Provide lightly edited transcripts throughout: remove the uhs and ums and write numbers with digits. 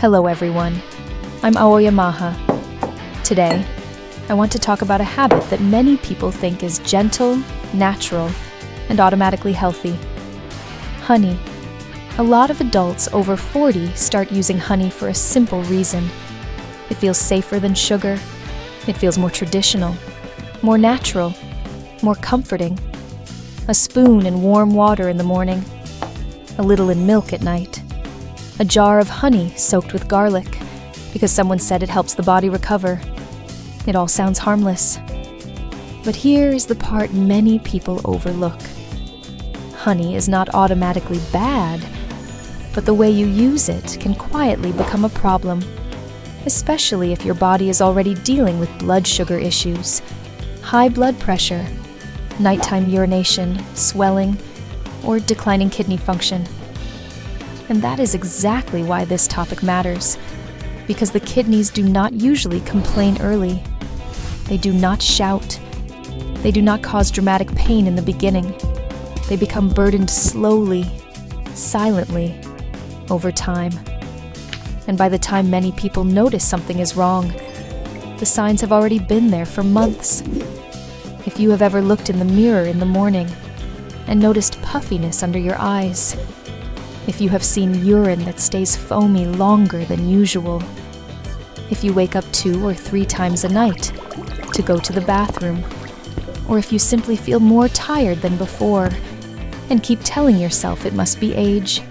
Hello everyone, I'm Aoyamaha. Today, I want to talk about a habit that many people think is gentle, natural, and automatically healthy. Honey. A lot of adults over 40 start using honey for a simple reason. It feels safer than sugar. It feels more traditional, more natural, more comforting. A spoon in warm water in the morning, a little in milk at night. A jar of honey soaked with garlic because someone said it helps the body recover. It all sounds harmless. But here is the part many people overlook. Honey is not automatically bad, but the way you use it can quietly become a problem, especially if your body is already dealing with blood sugar issues, high blood pressure, nighttime urination, swelling, or declining kidney function. And that is exactly why this topic matters, because the kidneys do not usually complain early. They do not shout. They do not cause dramatic pain in the beginning. They become burdened slowly, silently, over time. And by the time many people notice something is wrong, the signs have already been there for months. If you have ever looked in the mirror in the morning and noticed puffiness under your eyes, if you have seen urine that stays foamy longer than usual, if you wake up 2 or 3 times a night to go to the bathroom, or if you simply feel more tired than before and keep telling yourself it must be age,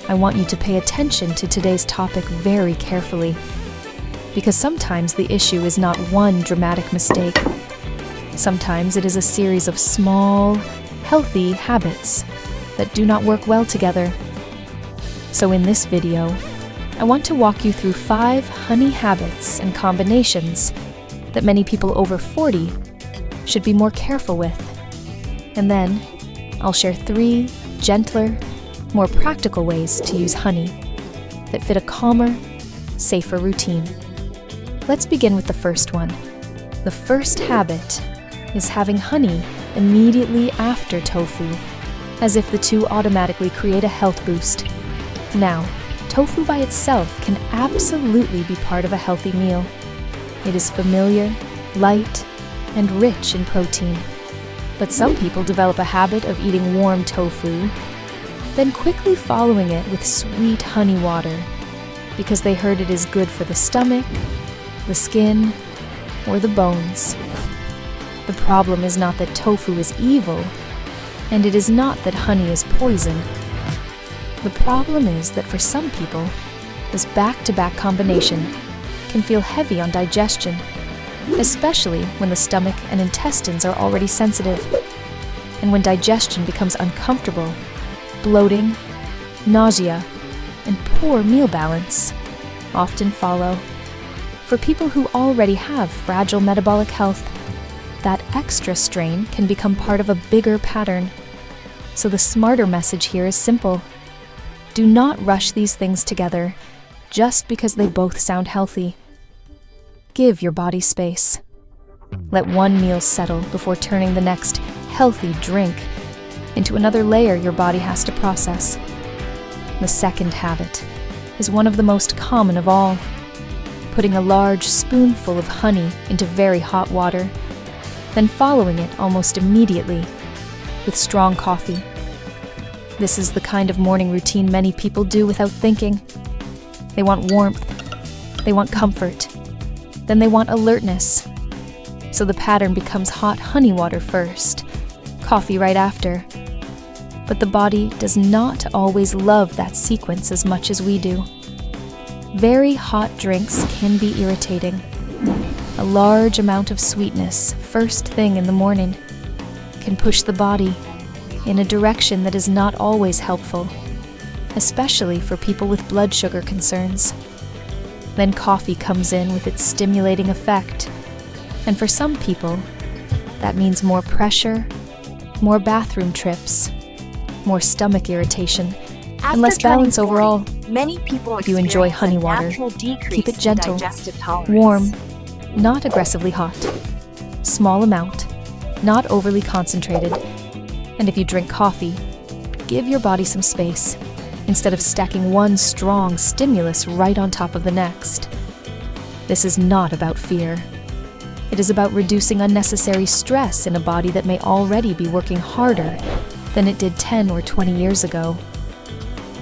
I want you to pay attention to today's topic very carefully, because sometimes the issue is not one dramatic mistake. Sometimes it is a series of small, healthy habits that do not work well together. So in this video, I want to walk you through 5 honey habits and combinations that many people over 40 should be more careful with. And then, I'll share 3 gentler, more practical ways to use honey that fit a calmer, safer routine. Let's begin with the first one. The first habit is having honey immediately after tofu, as if the two automatically create a health boost. Now, tofu by itself can absolutely be part of a healthy meal. It is familiar, light, and rich in protein. But some people develop a habit of eating warm tofu, then quickly following it with sweet honey water because they heard it is good for the stomach, the skin, or the bones. The problem is not that tofu is evil, and it is not that honey is poison. The problem is that for some people, this back-to-back combination can feel heavy on digestion, especially when the stomach and intestines are already sensitive, and when digestion becomes uncomfortable. Bloating, nausea, and poor meal balance often follow. For people who already have fragile metabolic health, that extra strain can become part of a bigger pattern. So the smarter message here is simple. Do not rush these things together just because they both sound healthy. Give your body space. Let one meal settle before turning the next healthy drink into another layer your body has to process. The second habit is one of the most common of all. Putting a large spoonful of honey into very hot water, then following it almost immediately with strong coffee. This is the kind of morning routine many people do without thinking. They want warmth, they want comfort, then they want alertness. So the pattern becomes hot honey water first, coffee right after. But the body does not always love that sequence as much as we do. Very hot drinks can be irritating. A large amount of sweetness first thing in the morning can push the body in a direction that is not always helpful, especially for people with blood sugar concerns. Then coffee comes in with its stimulating effect, and for some people, that means more pressure, more bathroom trips, more stomach irritation, and less balance overall. Many people If you enjoy honey water, keep it gentle, warm, not aggressively hot, small amount, not overly concentrated. And if you drink coffee, give your body some space. instead of stacking one strong stimulus right on top of the next. This is not about fear. It is about reducing unnecessary stress in a body that may already be working harder than it did 10 or 20 years ago.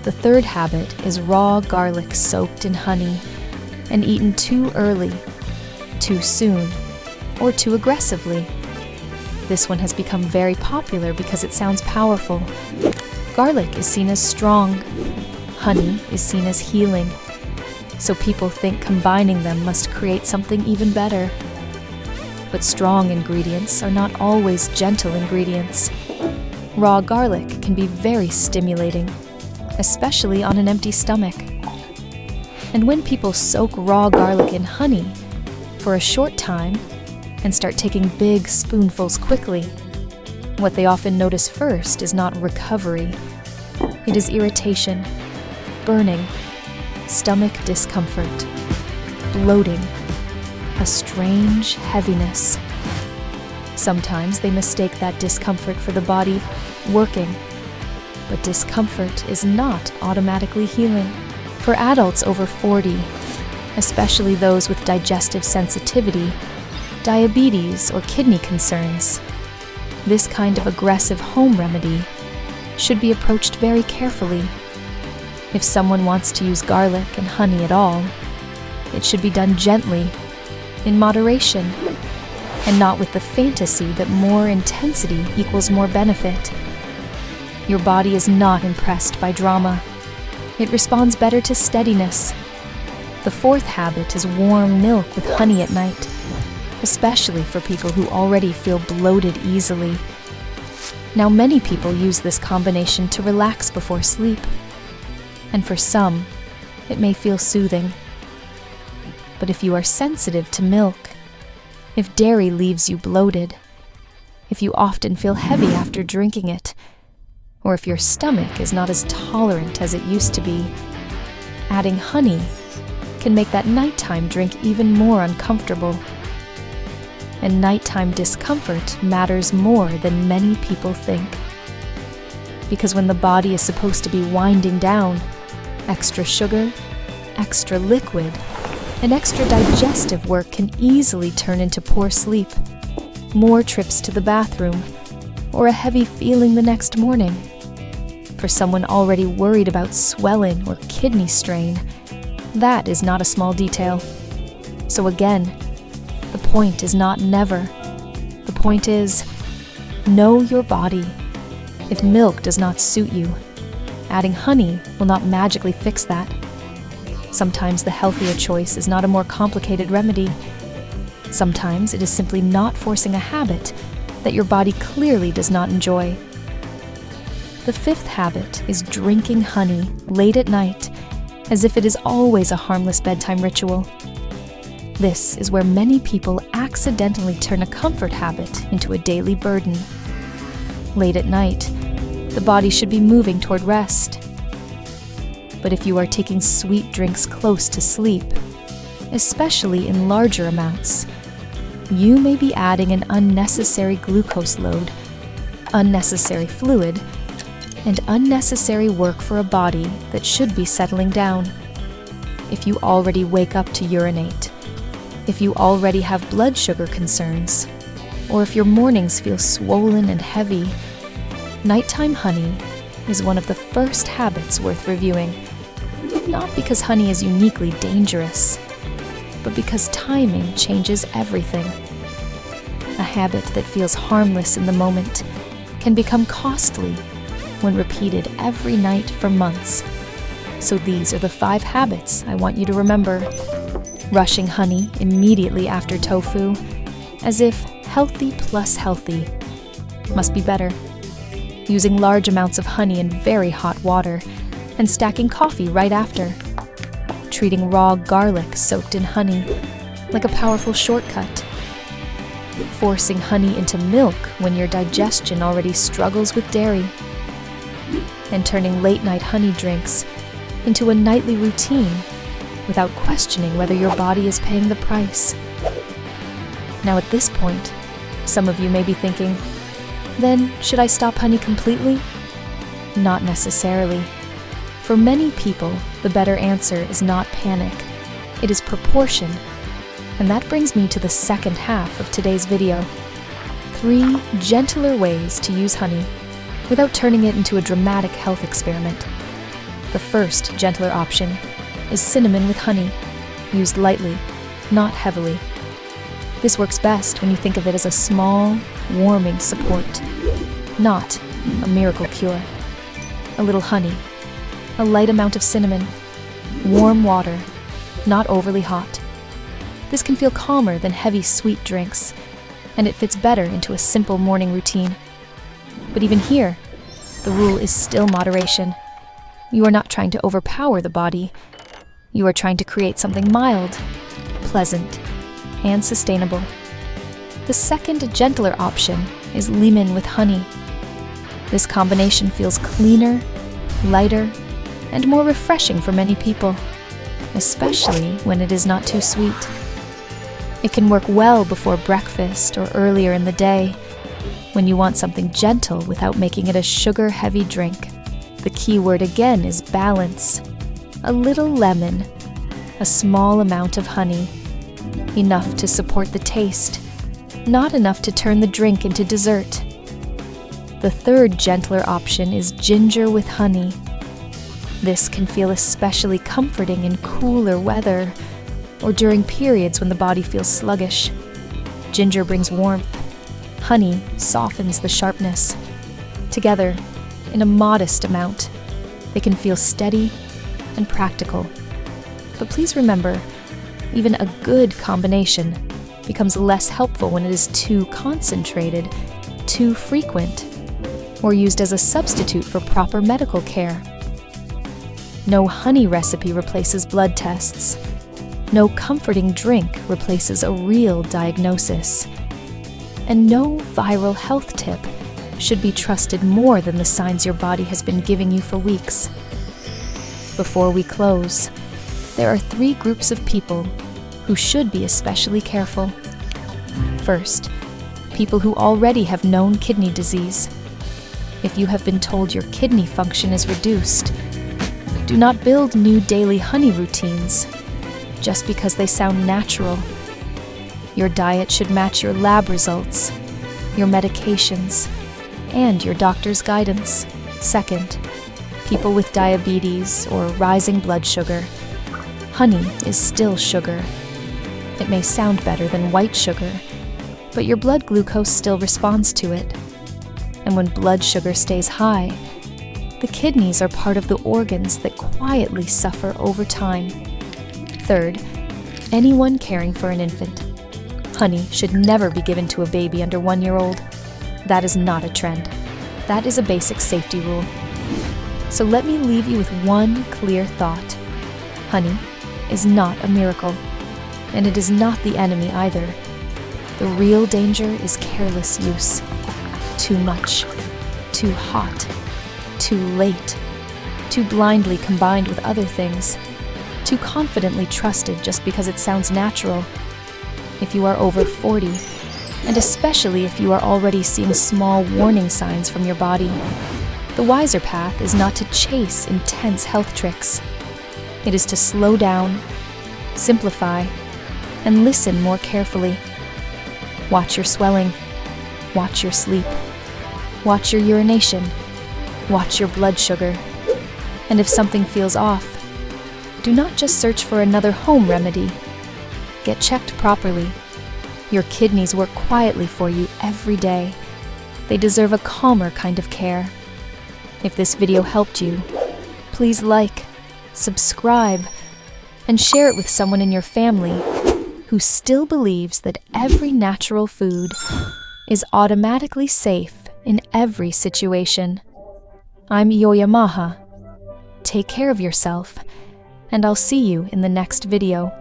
The third habit is raw garlic soaked in honey and eaten too early, too soon, or too aggressively. This one has become very popular because it sounds powerful. Garlic is seen as strong. Honey is seen as healing. So people think combining them must create something even better. But strong ingredients are not always gentle ingredients. Raw garlic can be very stimulating, especially on an empty stomach. And when people soak raw garlic in honey for a short time and start taking big spoonfuls quickly, what they often notice first is not recovery. It is irritation, burning, stomach discomfort, bloating, a strange heaviness. Sometimes they mistake that discomfort for the body working, but discomfort is not automatically healing. For adults over 40, especially those with digestive sensitivity, diabetes, or kidney concerns, this kind of aggressive home remedy should be approached very carefully. If someone wants to use garlic and honey at all, it should be done gently, in moderation, and not with the fantasy that more intensity equals more benefit. Your body is not impressed by drama. It responds better to steadiness. The fourth habit is warm milk with honey at night, especially for people who already feel bloated easily. Now, many people use this combination to relax before sleep, and for some, it may feel soothing. But if you are sensitive to milk, if dairy leaves you bloated, if you often feel heavy after drinking it, or if your stomach is not as tolerant as it used to be, adding honey can make that nighttime drink even more uncomfortable. And nighttime discomfort matters more than many people think. Because when the body is supposed to be winding down, extra sugar, extra liquid, and extra digestive work can easily turn into poor sleep, more trips to the bathroom, or a heavy feeling the next morning. For someone already worried about swelling or kidney strain, that is not a small detail. So again, the point is not never. The point is, know your body. If milk does not suit you, adding honey will not magically fix that. Sometimes the healthier choice is not a more complicated remedy. Sometimes it is simply not forcing a habit that your body clearly does not enjoy. The fifth habit is drinking honey late at night, as if it is always a harmless bedtime ritual. This is where many people accidentally turn a comfort habit into a daily burden. Late at night, the body should be moving toward rest. But if you are taking sweet drinks close to sleep, especially in larger amounts, you may be adding an unnecessary glucose load, unnecessary fluid, and unnecessary work for a body that should be settling down. If you already wake up to urinate, if you already have blood sugar concerns, or if your mornings feel swollen and heavy, nighttime honey is one of the first habits worth reviewing. Not because honey is uniquely dangerous, but because timing changes everything. A habit that feels harmless in the moment can become costly when repeated every night for months. So these are the 5 habits I want you to remember. Rushing honey immediately after tofu, as if healthy plus healthy must be better. Using large amounts of honey in very hot water and stacking coffee right after. Treating raw garlic soaked in honey like a powerful shortcut. Forcing honey into milk when your digestion already struggles with dairy. And turning late-night honey drinks into a nightly routine without questioning whether your body is paying the price. Now at this point, some of you may be thinking, then should I stop honey completely? Not necessarily. For many people, the better answer is not panic. It is proportion. And that brings me to the second half of today's video. 3 gentler ways to use honey without turning it into a dramatic health experiment. The first gentler option is cinnamon with honey, used lightly, not heavily. This works best when you think of it as a small, warming support, not a miracle cure. A little honey, a light amount of cinnamon, warm water, not overly hot. This can feel calmer than heavy sweet drinks, and it fits better into a simple morning routine. But even here, the rule is still moderation. You are not trying to overpower the body. You are trying to create something mild, pleasant, and sustainable. The second, gentler option is lemon with honey. This combination feels cleaner, lighter, and more refreshing for many people, especially when it is not too sweet. It can work well before breakfast or earlier in the day, when you want something gentle without making it a sugar-heavy drink. The key word again is balance. A little lemon, a small amount of honey, enough to support the taste, not enough to turn the drink into dessert. The third gentler option is ginger with honey. This can feel especially comforting in cooler weather or during periods when the body feels sluggish. Ginger brings warmth. Honey softens the sharpness. Together, in a modest amount, they can feel steady and practical. But please remember, even a good combination becomes less helpful when it is too concentrated, too frequent, or used as a substitute for proper medical care. No honey recipe replaces blood tests. No comforting drink replaces a real diagnosis. And no viral health tip should be trusted more than the signs your body has been giving you for weeks. Before we close, there are 3 groups of people who should be especially careful. First, people who already have known kidney disease. If you have been told your kidney function is reduced, do not build new daily honey routines just because they sound natural. Your diet should match your lab results, your medications, and your doctor's guidance. Second, people with diabetes or rising blood sugar. Honey is still sugar. It may sound better than white sugar, but your blood glucose still responds to it. And when blood sugar stays high, the kidneys are part of the organs that quietly suffer over time. Third, anyone caring for an infant. Honey should never be given to a baby under 1 year old. That is not a trend. That is a basic safety rule. So let me leave you with one clear thought. Honey is not a miracle, and it is not the enemy either. The real danger is careless use. Too much, too hot, too late, too blindly combined with other things, too confidently trusted just because it sounds natural. If you are over 40, and especially if you are already seeing small warning signs from your body, the wiser path is not to chase intense health tricks. It is to slow down, simplify, and listen more carefully. Watch your swelling, watch your sleep, watch your urination, watch your blood sugar, and if something feels off, do not just search for another home remedy. Get checked properly. Your kidneys work quietly for you every day. They deserve a calmer kind of care. If this video helped you, please like, subscribe, and share it with someone in your family who still believes that every natural food is automatically safe in every situation. I'm Aoyamaha. Take care of yourself, and I'll see you in the next video.